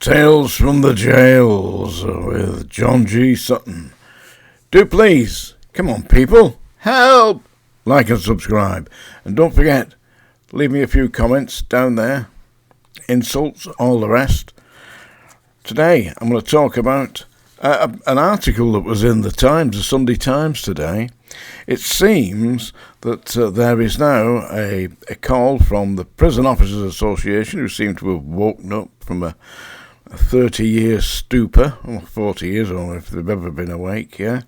Tales from the Jails with John G. Sutton. Do please, come on people, help! Like and subscribe. And don't forget, leave me a few comments down there. Insults, all the rest. Today I'm going to talk about an article that was in the Sunday Times today. It seems that there is now a call from the Prison Officers Association, who seem to have woken up from a 30-year stupor, or 40 years, or if they've ever been awake, yeah.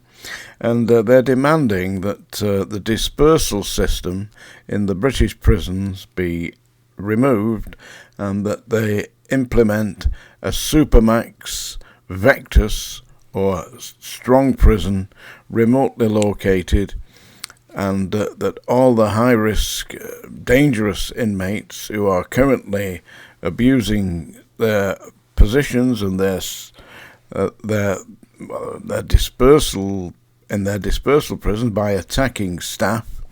And they're demanding that the dispersal system in the British prisons be removed and that they implement a Supermax Vectus or strong prison remotely located, and that all the high-risk, dangerous inmates who are currently abusing their positions and their dispersal in their dispersal prison by attacking staff,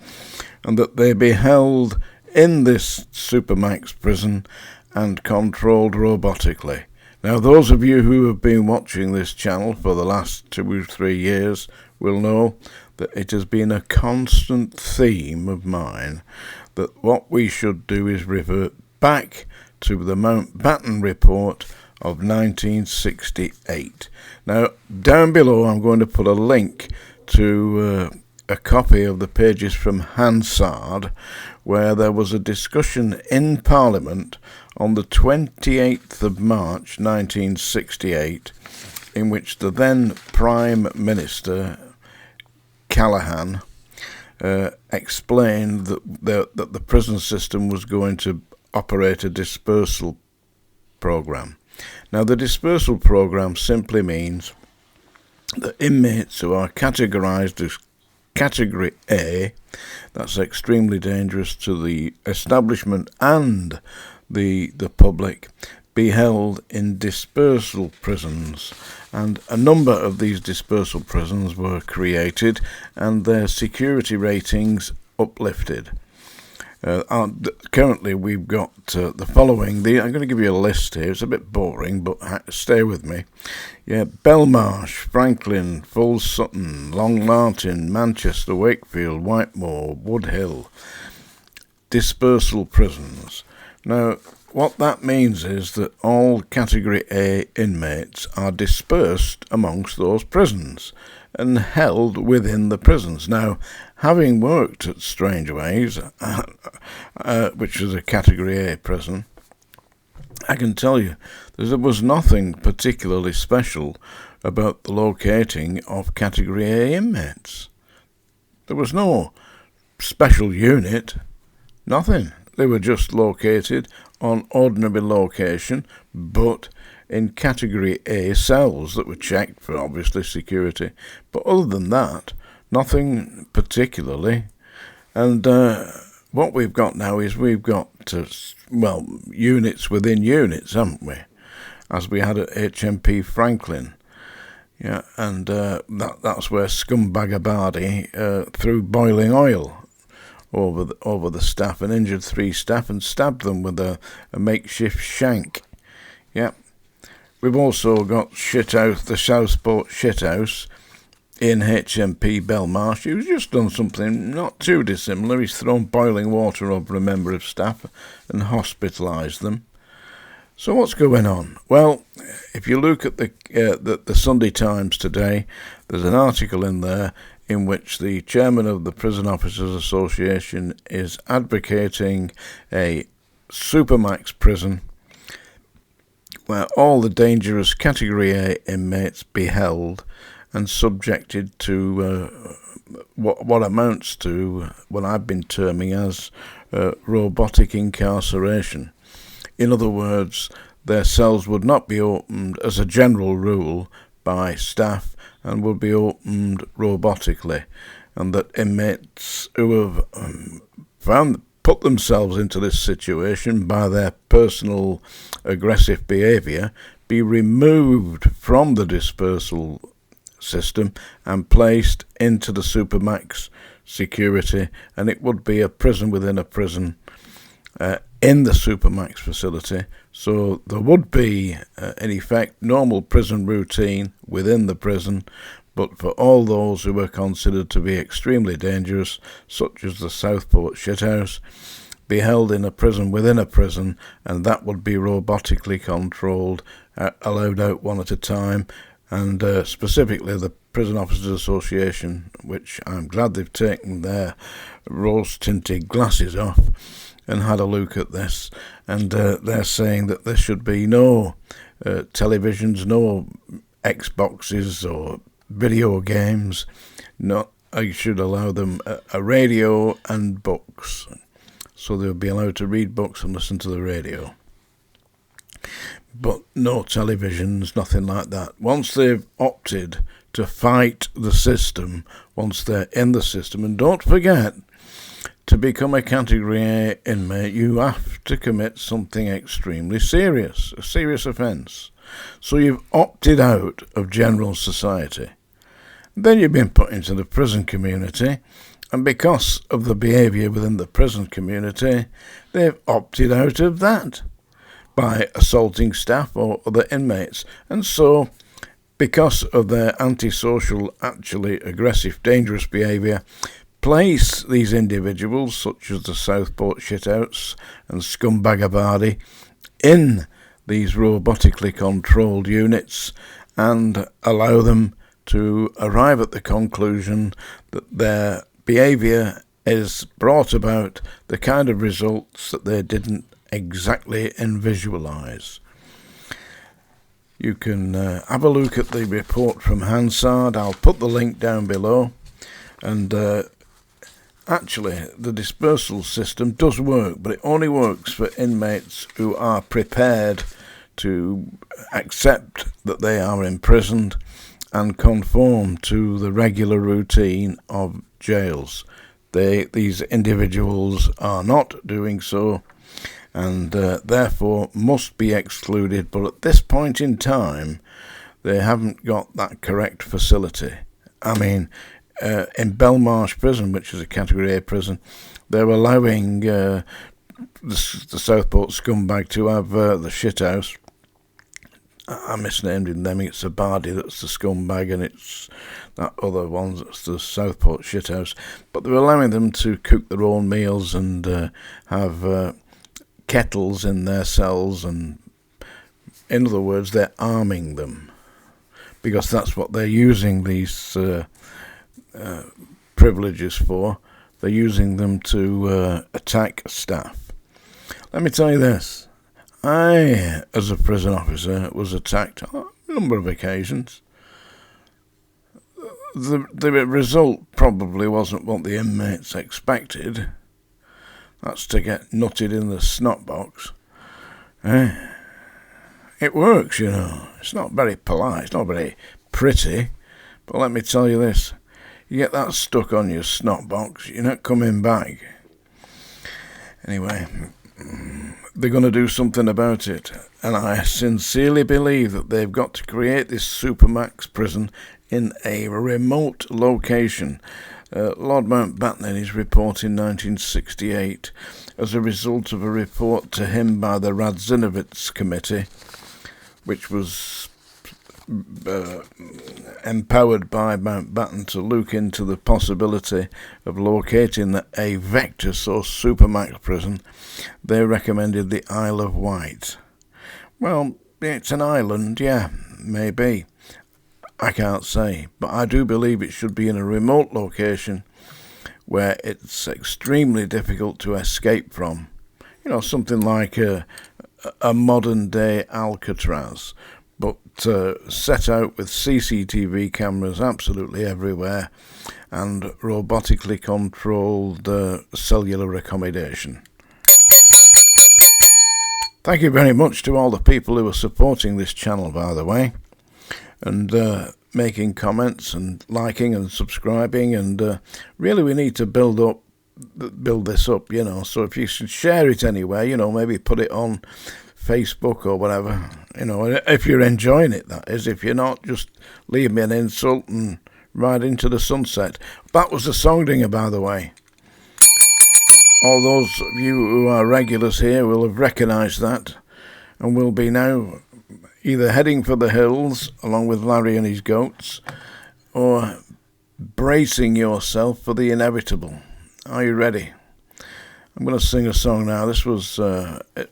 and that they be held in this Supermax prison and controlled robotically. Now, those of you who have been watching this channel for the last 2 or 3 years will know that it has been a constant theme of mine that what we should do is revert back to the Mountbatten report of 1968. Now, down below I'm going to put a link to a copy of the pages from Hansard, where there was a discussion in Parliament on the 28th of March 1968, in which the then Prime Minister Callaghan explained that the prison system was going to operate a dispersal program. Now, the dispersal program simply means that inmates who are categorised as Category A, that's extremely dangerous to the establishment and the public, be held in dispersal prisons. And a number of these dispersal prisons were created and their security ratings uplifted. Currently we've got the following. I'm going to give you a list here. It's a bit boring, but stay with me. Yeah, Belmarsh, Franklin, Full Sutton, Long Martin, Manchester, Wakefield, Whitemoor, Woodhill. Dispersal prisons. Now, what that means is that all Category A inmates are dispersed amongst those prisons and held within the prisons. Now, having worked at Strangeways, which is a Category A prison, I can tell you there was nothing particularly special about the locating of Category A inmates. There was no special unit, nothing. They were just located on ordinary location, but in Category A cells that were checked for, obviously, security. But other than that, nothing particularly. And what we've got now is we've got, units within units, haven't we? As we had at HMP Franklin. Yeah, and that's where Scumbagger Bardi threw boiling oil over the staff and injured 3 staff and stabbed them with a makeshift shank. Yeah. We've also got Shithouse, the Southport Shithouse in HMP Belmarsh, who's just done something not too dissimilar. He's thrown boiling water over a member of staff and hospitalised them. So what's going on? Well, if you look at the Sunday Times today, there's an article in there in which the chairman of the Prison Officers Association is advocating a Supermax prison where all the dangerous Category A inmates be held and subjected to what amounts to what I've been terming as robotic incarceration. In other words, their cells would not be opened as a general rule by staff and would be opened robotically, and that inmates who have put themselves into this situation by their personal aggressive behaviour be removed from the dispersal system and placed into the Supermax security, and it would be a prison within a prison in the Supermax facility. So there would be, in effect, normal prison routine within the prison, but for all those who were considered to be extremely dangerous, such as the Southport shithouse, be held in a prison within a prison, and that would be robotically controlled, allowed out one at a time, and specifically the Prison Officers Association, which I'm glad they've taken their rose-tinted glasses off and had a look at this, and they're saying that there should be no televisions, no Xboxes or video games. No, I should allow them a radio and books, so they'll be allowed to read books and listen to the radio. But no televisions, nothing like that. Once they've opted to fight the system, once they're in the system, and don't forget, to become a Category A inmate, you have to commit something extremely serious, a serious offence. So you've opted out of general society. Then you've been put into the prison community, and because of the behaviour within the prison community, they've opted out of that by assaulting staff or other inmates. And so, because of their antisocial, actually aggressive, dangerous behaviour, place these individuals, such as the Southport shitouts and Scumbag Abadi, in these robotically controlled units and allow them to arrive at the conclusion that their behaviour is brought about the kind of results that they didn't exactly visualise. You can have a look at the report from Hansard. I'll put the link down below. And actually, the dispersal system does work, but it only works for inmates who are prepared to accept that they are imprisoned and conform to the regular routine of jails. These individuals are not doing so, and therefore must be excluded. But at this point in time, they haven't got that correct facility. I mean, in Belmarsh Prison, which is a Category A prison, they're allowing the Southport scumbag to have the shithouse. I misnamed him them. It's Abadi that's the scumbag, and it's that other one that's the Southport shithouse. But they're allowing them to cook their own meals and have kettles in their cells, and in other words, they're arming them, because that's what they're using these privileges for. They're using them to attack staff. Let me tell you this. I, as a prison officer, was attacked on a number of occasions. The result probably wasn't what the inmates expected. That's to get nutted in the snot box. It works, you know. It's not very polite, it's not very pretty, but let me tell you this. You get that stuck on your snot box, you're not coming back. Anyway, they're going to do something about it, and I sincerely believe that they've got to create this Supermax prison in a remote location. Lord Mountbatten, in his report in 1968, as a result of a report to him by the Radzinovitz Committee, which was empowered by Mountbatten to look into the possibility of locating a vector source Supermax prison, they recommended the Isle of Wight. Well, it's an island, yeah, maybe. I can't say, but I do believe it should be in a remote location where it's extremely difficult to escape from. You know, something like a modern-day Alcatraz, but set out with CCTV cameras absolutely everywhere and robotically controlled cellular accommodation. Thank you very much to all the people who are supporting this channel, by the way, and making comments and liking and subscribing, and really we need to build this up, you know. So if you should share it anywhere, you know, maybe put it on Facebook or whatever, you know, if you're enjoying it, that is. If you're not, just leave me an insult and ride into the sunset. That was the song dinger, by the way. All those of you who are regulars here will have recognised that and will be now either heading for the hills along with Larry and his goats or bracing yourself for the inevitable. Are you ready? I'm going to sing a song now. This was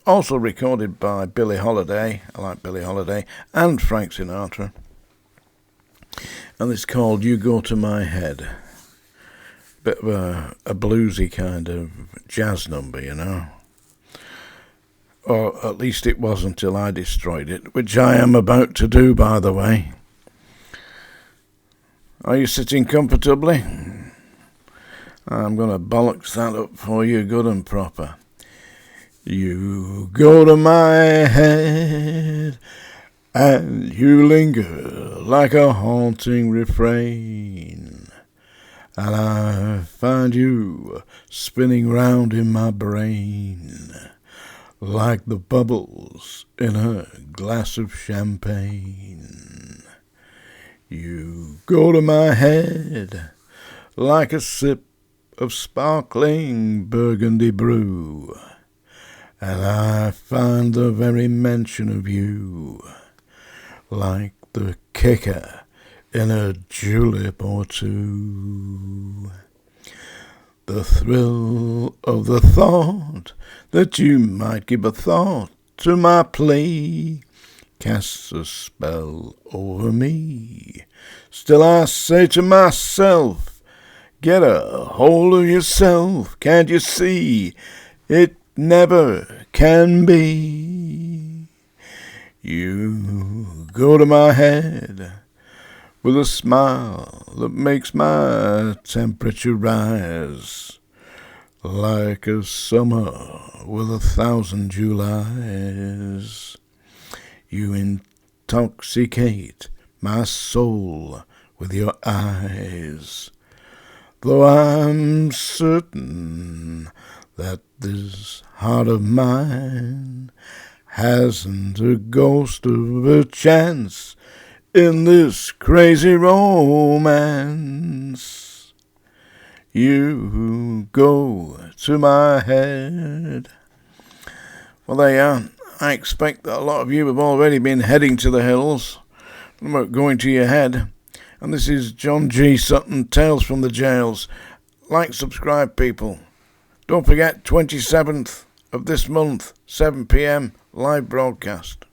also recorded by Billie Holiday. I like Billie Holiday and Frank Sinatra. And it's called You Go to My Head. Bit of a bluesy kind of jazz number, you know. Or at least it was until I destroyed it, which I am about to do, by the way. Are you sitting comfortably? I'm going to bollocks that up for you good and proper. You go to my head and you linger like a haunting refrain, and I find you spinning round in my brain like the bubbles in a glass of champagne. You go to my head like a sip of sparkling burgundy brew, and I find the very mention of you like the kicker in a julep or two. The thrill of the thought that you might give a thought to my plea casts a spell over me. Still I say to myself, get a hold of yourself, can't you see? It never can be. You go to my head with a smile that makes my temperature rise like a summer with 1,000 Julys. You intoxicate my soul with your eyes, though I'm certain that this heart of mine hasn't a ghost of a chance in this crazy romance. You go to my head. Well, there you are. I expect that a lot of you have already been heading to the hills. What about going to your head? And this is John G. Sutton, Tales from the Jails. Like, subscribe, people. Don't forget, 27th of this month, 7 p.m, live broadcast.